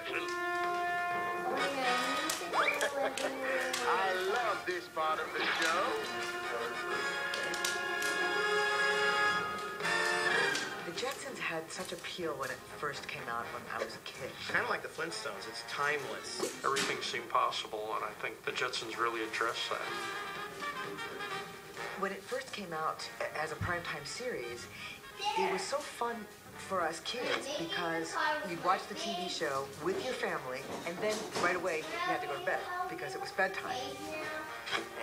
Jetson. I love this part of the show. The Jetsons had such appeal when it first came out when I was a kid. Kind of like the Flintstones, it's timeless. Everything seemed possible, and I think the Jetsons really addressed that. When it first came out as a primetime series, it was so fun for us kids because you'd watch the TV show with your family, and then right away you had to go to bed because it was bedtime.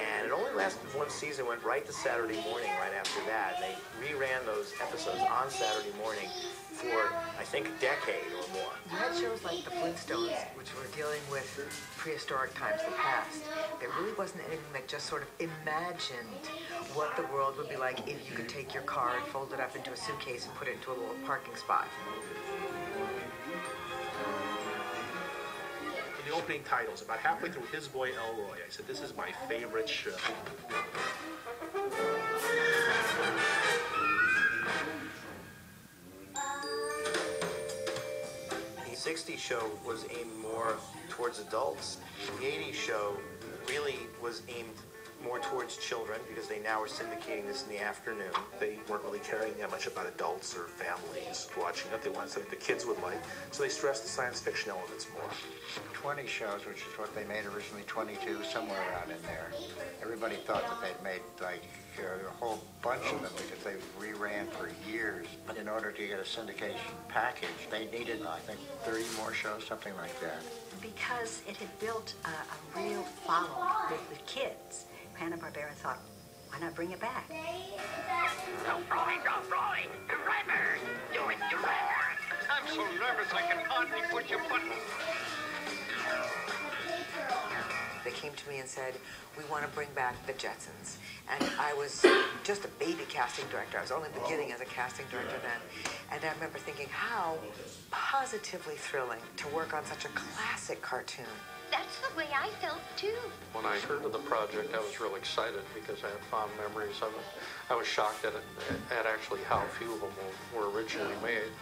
And it only lasted one season, went right to Saturday morning right after that. They reran those episodes on Saturday morning for, I think, a decade or more. You had shows like the Flintstones, which were dealing with prehistoric times, the past. There really wasn't anything that just sort of imagined what the world would be like if you could take your car and fold it up into a suitcase and put it into a little parking spot. The opening titles, about halfway through His Boy Elroy, I said, this is my favorite show. The 60s show was aimed more towards adults. The 80s show really was aimed more towards children because they now are syndicating this in the afternoon. They weren't really caring that much about adults or families watching it. They wanted something the kids would like, so they stressed the science fiction elements more. 20 shows, which is what they made originally, 22, somewhere around in there. Everybody thought that they'd made like a whole bunch of them because they reran for years. But in order to get a syndication package, they needed, I think, 30 more shows, something like that. Because it had built a real following with the kids, Hanna-Barbera thought, why not bring it back? Don't Roy! Driver! Do it, driver! I'm so nervous I can hardly push a button. They came to me and said, we want to bring back the Jetsons. And I was just a baby casting director. I was only beginning as a casting director then. And I remember thinking how positively thrilling to work on such a classic cartoon. That's the way I felt, too. When I heard of the project, I was real excited because I had fond memories of it. I was shocked at actually how few of them were originally made.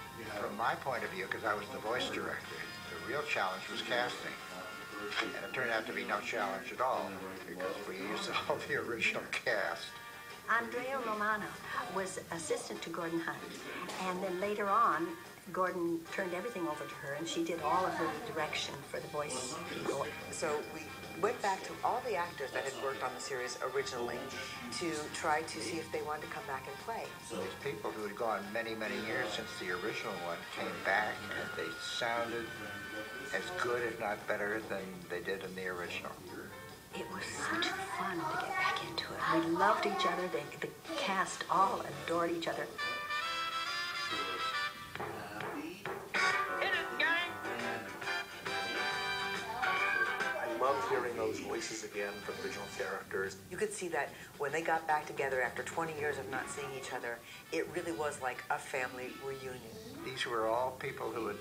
From my point of view, because I was the voice director, the real challenge was casting. And it turned out to be no challenge at all because we used all the original cast. Andrea Romano was assistant to Gordon Hunt, and then later on, Gordon turned everything over to her, and she did all of the direction for the voice people. So we went back to all the actors that had worked on the series originally to try to see if they wanted to come back and play. These people who had gone many, many years since the original one came back, and they sounded as good, if not better, than they did in the original. It was such fun to get back into it. We loved each other. The cast all adored each other. I loved hearing those voices again from the original characters. You could see that when they got back together after 20 years of not seeing each other, it really was like a family reunion. These were all people who had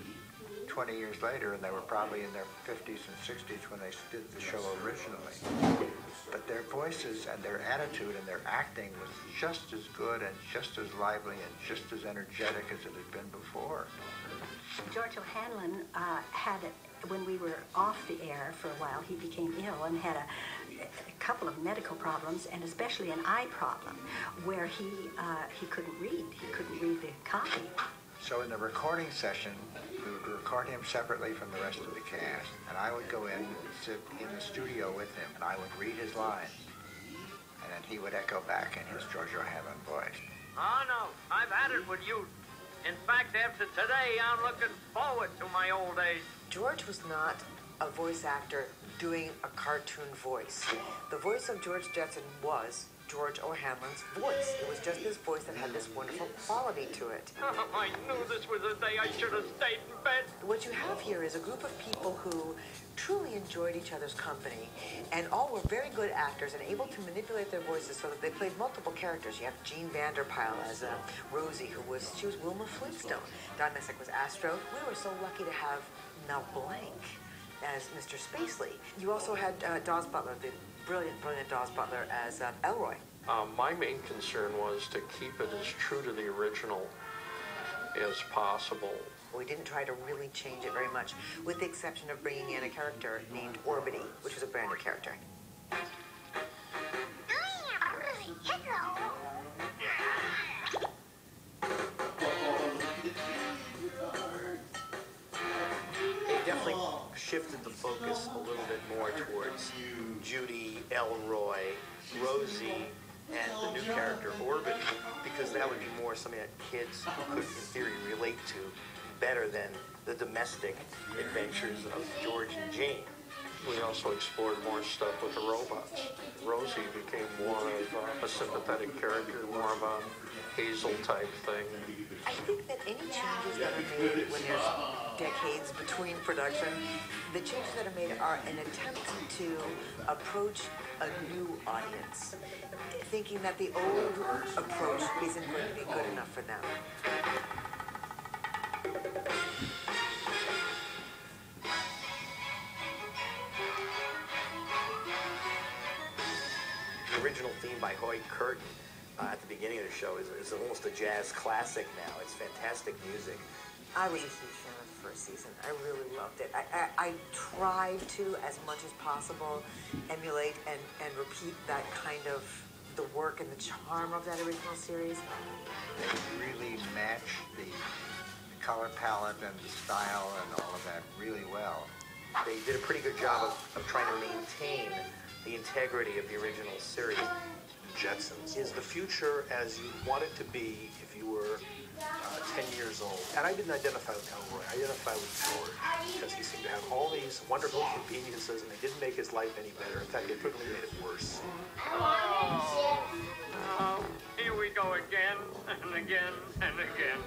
20 years later, and they were probably in their 50s and 60s when they did the show originally. But their voices and their attitude and their acting was just as good and just as lively and just as energetic as it had been before. George O'Hanlon had, when we were off the air for a while, he became ill and had a couple of medical problems, and especially an eye problem, where he couldn't read. He couldn't read the copy. So in the recording session, we would record him separately from the rest of the cast, and I would go in and sit in the studio with him, and I would read his lines, and then he would echo back in his George O'Hanlon voice. Oh, no, I've had it with you. In fact, after today, I'm looking forward to my old age. George was not a voice actor doing a cartoon voice. The voice of George Jetson was George O'Hanlon's voice. It was just his voice that had this wonderful quality to it. Oh, I knew this was the day I should have stayed in bed. What you have here is a group of people who truly enjoyed each other's company and all were very good actors and able to manipulate their voices so that they played multiple characters. You have Jean Vanderpyle as Rosie, she was Wilma Flintstone. Don Messick was Astro. We were so lucky to have Mel Blanc as Mr. Spacely. You also had Dawes Butler, the brilliant Dawes Butler as Elroy. My main concern was to keep it as true to the original as possible. We didn't try to really change it very much, with the exception of bringing in a character named Orbity, which was a brand new character. They definitely shifted the focus a little bit more towards Judy, Elroy, Rosie, and the new character Orbity, because that would be more something that kids could, in theory, relate to better than the domestic adventures of George and Jane. We also explored more stuff with the robots. Rosie became more of a sympathetic character, more of a Hazel type thing. I think that any changes that are made when there's decades between production, the changes that are made are an attempt to approach a new audience, thinking that the old approach isn't going to be good enough for them. The original theme by Hoyt Curtin at the beginning of the show is almost a jazz classic now. It's fantastic music. I was a huge fan of the first season. I really loved it. I tried to, as much as possible, emulate and repeat that kind of the work and the charm of that original series. They really matched the color palette and the style and all of that really well. They did a pretty good job of trying to maintain the integrity of the original series. Jetsons is the future as you want it to be if you were 10 years old. And I didn't identify with Elroy. I identified with George because he seemed to have all these wonderful conveniences and they didn't make his life any better. In fact, they frequently made it worse. Oh, here we go again and again and again.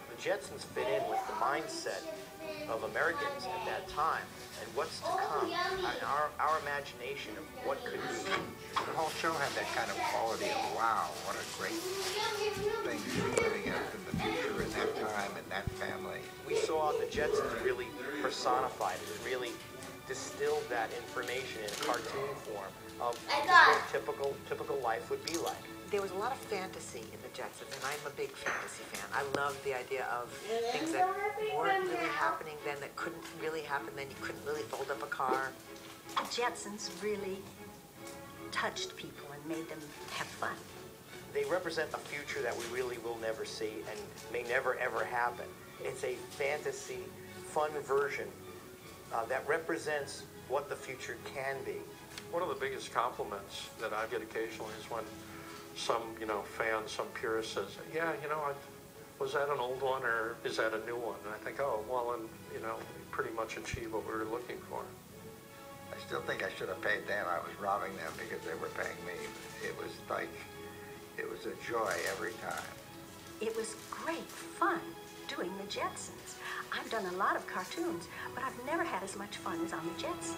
The Jetsons fit in with the mindset of Americans at that time and what's to come. Our imagination of what could be. The whole show had that kind of quality of, wow, what a great thing to be living in the future in that time and that family. We saw the Jetsons really personified it, really distilled that information in cartoon form of what typical life would be like. There was a lot of fantasy in the Jetsons, and I'm a big fantasy fan. I love the idea of things that weren't really happening then, that couldn't really happen then. You couldn't really fold up a car. The Jetsons really touched people and made them have fun. They represent a future that we really will never see and may never ever happen. It's a fantasy, fun version that represents what the future can be. One of the biggest compliments that I get occasionally is when some, fan, some purist says, yeah, was that an old one or is that a new one? And I think, oh, well, and, we pretty much achieved what we were looking for. I still think I should have paid them. I was robbing them because they were paying me. It was a joy every time. It was great fun doing the Jetsons. I've done a lot of cartoons, but I've never had as much fun as on the Jetsons.